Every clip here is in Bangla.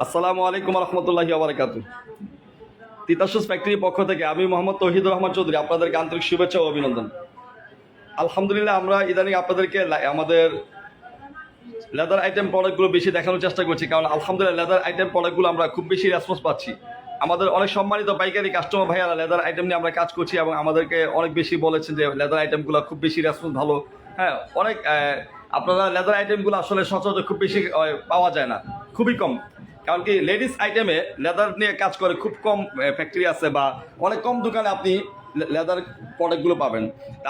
আসসালামু আলাইকুম রহমতুল্লাহি ওয়া বারাকাতুহু। তিতাস ফ্যাক্টরির পক্ষ থেকে আমি মোহাম্মদ তৌহিদুর রহমান চৌধুরী আপনাদেরকে আন্তরিক শুভেচ্ছা ও অভিনন্দন। আলহামদুলিল্লাহ, আমরা ইদানিং আপনাদেরকে আমাদের লেদার আইটেম প্রোডাক্টগুলো বেশি দেখানোর চেষ্টা করছি, কারণ আলহামদুলিল্লাহ লেদার আইটেম প্রোডাক্টগুলো আমরা খুব বেশি রেসপন্স পাচ্ছি। আমাদের অনেক সম্মানিত পাইকারি কাস্টমার ভাইয়ারা লেদার আইটেম নিয়ে আমরা কাজ করছি এবং আমাদেরকে অনেক বেশি বলেছেন যে লেদার আইটেমগুলো খুব বেশি রেসপন্স ভালো। হ্যাঁ, অনেক আপনারা লেদার আইটেমগুলো আসলে সচরাচর খুব বেশি পাওয়া যায় না, খুবই কম। কারণ কি লেডিস আইটেমে লেদার নিয়ে কাজ করে খুব কম ফ্যাক্টরি আছে বা অনেক কম দোকানে আপনি লেদার প্রোডাক্টগুলো পাবেন।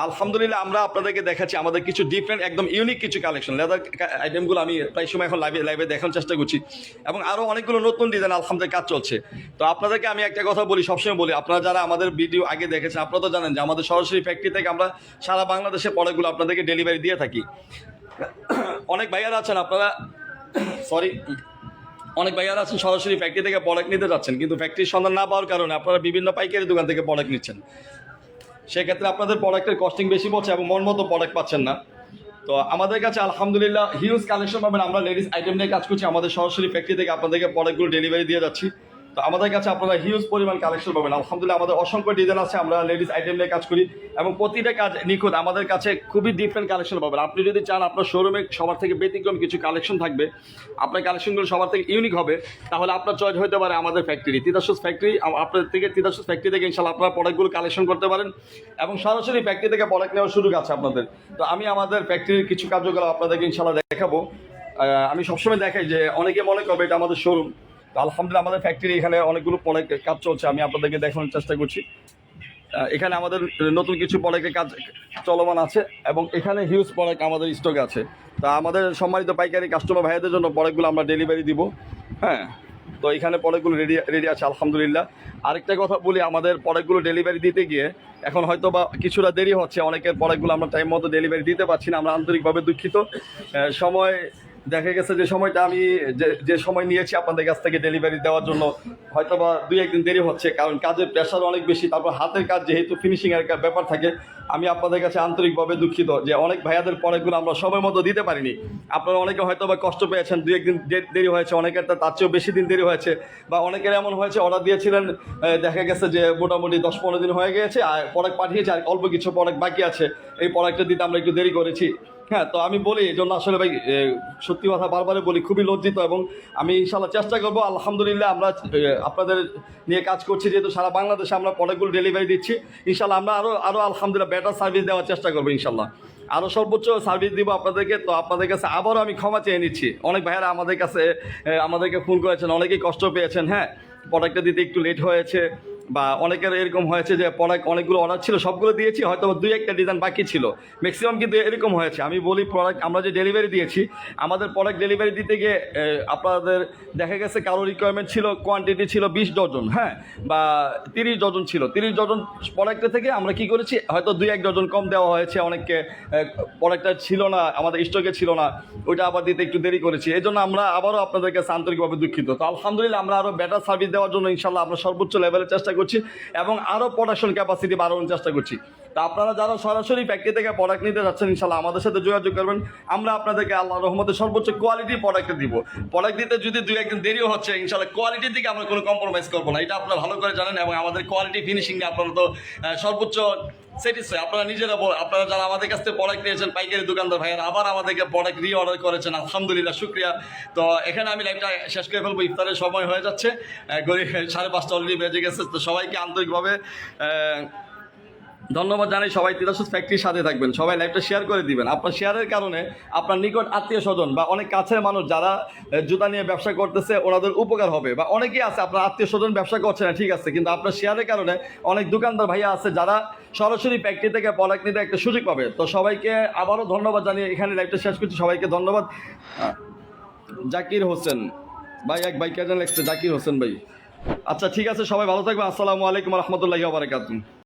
আলহামদুলিল্লাহ, আমরা আপনাদেরকে দেখাচ্ছি আমাদের কিছু ডিফারেন্ট একদম ইউনিক কিছু কালেকশন লেদার আইটেমগুলো আমি প্রায় সময় এখন লাইভে দেখানোর চেষ্টা করছি এবং আরও অনেকগুলো নতুন ডিজাইন আলহামদুলিল্লাহ কাজ চলছে। তো আপনাদেরকে আমি একটা কথা বলি, সবসময় বলি, আপনারা যারা আমাদের ভিডিও আগে দেখেছেন আপনারা তো জানেন যে আমাদের সরাসরি ফ্যাক্টরি থেকে আমরা সারা বাংলাদেশে প্রোডাক্টগুলো আপনাদেরকে ডেলিভারি দিয়ে থাকি। অনেক ভাইয়ারা আছেন আপনারা অনেক ভাইয়ারা আছেন সরাসরি ফ্যাক্টরি থেকে প্রোডাক্ট নিতে যাচ্ছেন, কিন্তু ফ্যাক্টরির সন্ধান না পাওয়ার কারণে আপনারা বিভিন্ন পাইকারি দোকান থেকে প্রোডাক্ট নিচ্ছেন। সেক্ষেত্রে আপনাদের প্রোডাক্টের কস্টিং বেশি পড়ছে এবং মন মতো প্রোডাক্ট পাচ্ছেন না। তো আমাদের কাছে আলহামদুলিল্লাহ হিউজ কালেকশন পাবেন। আমরা লেডিস আইটেম নিয়ে কাজ করছি, আমাদের সরাসরি ফ্যাক্টরি থেকে আপনাদেরকে প্রোডাক্টগুলো ডেলিভারি দিয়ে যাচ্ছি। তো আমাদের কাছে আপনারা হিউজ পরিমাণ কালেকশন পাবেন। আলহামদুলিল্লাহ, আমাদের অসংখ্য ডিজাইন আছে, আমরা লেডিস আইটেম নিয়ে কাজ করি এবং প্রতিটা কাজ নিখুঁত। আমাদের কাছে খুবই ডিফারেন্ট কালেকশন পাবেন। আপনি যদি চান আপনার শোরুমে সবার থেকে ব্যতিক্রম কিছু কালেকশন থাকবে, আপনার কালেকশনগুলো সবার থেকে ইউনিক হবে, তাহলে আপনার চয়েস হতে পারে আমাদের ফ্যাক্টরি তিতাস ফ্যাক্টরি। আপনাদের থেকে তিতাস ফ্যাক্টরি থেকে ইনশাল্লাহ আপনারা প্রোডাক্টগুলো কালেকশন করতে পারেন এবং সরাসরি ফ্যাক্টরি থেকে প্রোডাক্ট নেওয়ার সুযোগ আছে আপনাদের। তো আমি আমাদের ফ্যাক্টরির কিছু কার্যকলাপ আপনাদেরকে ইনশাল্লাহ দেখাবো। আমি সবসময় দেখাই যে অনেকে মনে করবে এটা আমাদের শোরুম। তো আলহামদুলিল্লাহ, আমাদের ফ্যাক্টরি এখানে অনেকগুলো প্রোডাক্ট কাজ চলছে, আমি আপনাদেরকে দেখানোর চেষ্টা করছি। এখানে আমাদের নতুন কিছু প্রোডাক্টের কাজ চলমান আছে এবং এখানে হিউজ প্রোডাক্ট আমাদের স্টকে আছে। তা আমাদের সম্মানিত পাইকারি কাস্টমার ভাইয়াদের জন্য প্রোডাক্টগুলো আমরা ডেলিভারি দিব। হ্যাঁ, তো এখানে প্রোডাক্টগুলো রেডি আছে আলহামদুলিল্লাহ। আরেকটা কথা বলি, আমাদের প্রোডাক্টগুলো ডেলিভারি দিতে গিয়ে এখন হয়তো বা কিছুটা দেরি হচ্ছে, অনেকের প্রোডাক্টগুলো আমরা টাইম মতো ডেলিভারি দিতে পারছি না, আমরা আন্তরিকভাবে দুঃখিত। সময় দেখা গেছে যে সময়টা আমি যে সময় নিয়েছি আপনাদের কাছ থেকে ডেলিভারি দেওয়ার জন্য হয়তো বা 2-1 দিন দেরি হচ্ছে, কারণ কাজের প্রেশার অনেক বেশি। তারপর হাতের কাজ যেহেতু ফিনিশিংয়ের ব্যাপার থাকে, আমি আপনাদের কাছে আন্তরিকভাবে দুঃখিত যে অনেক ভাইয়াদের প্রোডাক্টগুলো আমরা সময় মতো দিতে পারিনি। আপনারা অনেকে হয়তো বা কষ্ট পেয়েছেন, 2-1 দিন দেরি হয়েছে, অনেকের তার চেয়েও বেশি দিন দেরি হয়েছে, বা অনেকের এমন হয়েছে অর্ডার দিয়েছিলেন দেখা গেছে যে মোটামুটি 10-15 দিন হয়ে গিয়েছে আর প্রোডাক্ট পাঠিয়েছে, আর অল্প কিছু প্রোডাক্ট বাকি আছে, এই প্রোডাক্টটা দিতে আমরা একটু দেরি করেছি। হ্যাঁ, তো আমি বলি এই জন্য আসলে ভাই সত্যি কথা বারবারে বলি, খুবই লজ্জিত এবং আমি ইনশাল্লাহ চেষ্টা করবো। আলহামদুলিল্লাহ, আমরা আপনাদের নিয়ে কাজ করছি, যেহেতু সারা বাংলাদেশে আমরা প্রোডাক্টগুলো ডেলিভারি দিচ্ছি। ইনশাল্লাহ আমরা আরও আলহামদুলিল্লাহ বেটার সার্ভিস দেওয়ার চেষ্টা করবো, ইনশাল্লাহ আরও সর্বোচ্চ সার্ভিস দিব আপনাদেরকে। তো আপনাদের কাছে আবারও আমি ক্ষমা চেয়ে নিচ্ছি। অনেক ভাইয়েরা আমাদেরকে ফোন করেছেন, অনেকেই কষ্ট পেয়েছেন। হ্যাঁ, প্রোডাক্টটা দিতে একটু লেট হয়েছে, বা অনেকের এরকম হয়েছে যে প্রোডাক্ট অনেকগুলো অর্ডার ছিল, সবগুলো দিয়েছি, হয়তো 2-1টা ডিজাইন বাকি ছিল, ম্যাক্সিমাম কিন্তু এরকম হয়েছে। আমি বলি প্রোডাক্ট আমরা যে ডেলিভারি দিয়েছি, আমাদের প্রোডাক্ট ডেলিভারি দিতে গিয়ে আপনাদের দেখা গেছে কারো রিকোয়ারমেন্ট ছিল, কোয়ান্টিটি ছিল 20 ডজন, হ্যাঁ, বা 30 ডজন ছিল। 30 ডজন প্রোডাক্টের থেকে আমরা কি করেছি, হয়তো 2-1 ডজন কম দেওয়া হয়েছে, অনেককে প্রোডাক্টটা ছিল না, আমাদের স্টকে ছিল না, ওইটা আবার দিতে একটু দেরি করেছি। এই জন্য আমরা আবারও আপনাদের কাছে আন্তরিকভাবে দুঃখিত। তো আলহামদুলিল্লাহ, আমরা আরও বেটার সার্ভিস দেওয়ার জন্য ইনশাল্লাহ আমরা সর্বোচ্চ লেভেলের চেষ্টা করছি এবং আরও প্রোডাকশন ক্যাপাসিটি বাড়ানোর চেষ্টা করছি। তা আপনারা যারা সরাসরি ফ্যাক্টরি থেকে প্রোডাক্ট নিতে যাচ্ছেন, ইনশাল্লাহ আমাদের সাথে যোগাযোগ করবেন। আমরা আপনাদেরকে আল্লাহর রহমতে সর্বোচ্চ কোয়ালিটি প্রোডাক্ট দিব। প্রোডাক্ট দিতে যদি 2-1 দিন দেরিও হচ্ছে, ইনশাল্লাহ কোয়ালিটির দিকে আমরা কোনো কম্প্রোমাইজ করবো না, এটা আপনারা ভালো করে জানেন। এবং আমাদের কোয়ালিটি ফিনিশিং নিয়ে আপনারা তো সর্বোচ্চ স্যাটিসফাই। আপনারা যারা আমাদের কাছ থেকে প্রোডাক্ট নিয়েছেন, পাইকারি দোকানদার ভাইয়ারা আবার আমাদেরকে প্রোডাক্ট অর্ডার করেছেন, আলহামদুলিল্লাহ শুক্রিয়া। তো এখানে আমি লাইভটা শেষ করে ফেলবো, ইফতারের সময় হয়ে যাচ্ছে, 5:30 অলরেডি বেজে গেছে। তো সবাইকে আন্তরিকভাবে ধন্যবাদ জানাই। সবাই তিতাস ফ্যাক্টরির সাথে থাকবেন, সবাই লাইভটা শেয়ার করে দিবেন। আপনার শেয়ারের কারণে আপনার নিকট আত্মীয় স্বজন বা অনেক কাছের মানুষ যারা জুতা নিয়ে ব্যবসা করতেছে ওনাদের উপকার হবে। বা অনেকেই আছে আপনার আত্মীয় স্বজন ব্যবসা করছে না, ঠিক আছে, কিন্তু আপনার শেয়ারের কারণে অনেক দোকানদার ভাইয়া আছে যারা সরাসরি ফ্যাক্টরি থেকে প্রোডাক্ট নিতে একটা সুযোগ পাবে। তো সবাইকে আবারও ধন্যবাদ জানিয়ে এখানে লাইভটা শেষ করছি। সবাইকে ধন্যবাদ। জাকির হোসেন ভাই, এক ভাই কেন লেখছে জাকির হোসেন ভাই। আচ্ছা, ঠিক আছে, সবাই ভালো থাকবে। আসসালামু আলাইকুম রহমতুল্লাহি ওয়া বারাকাতুহু।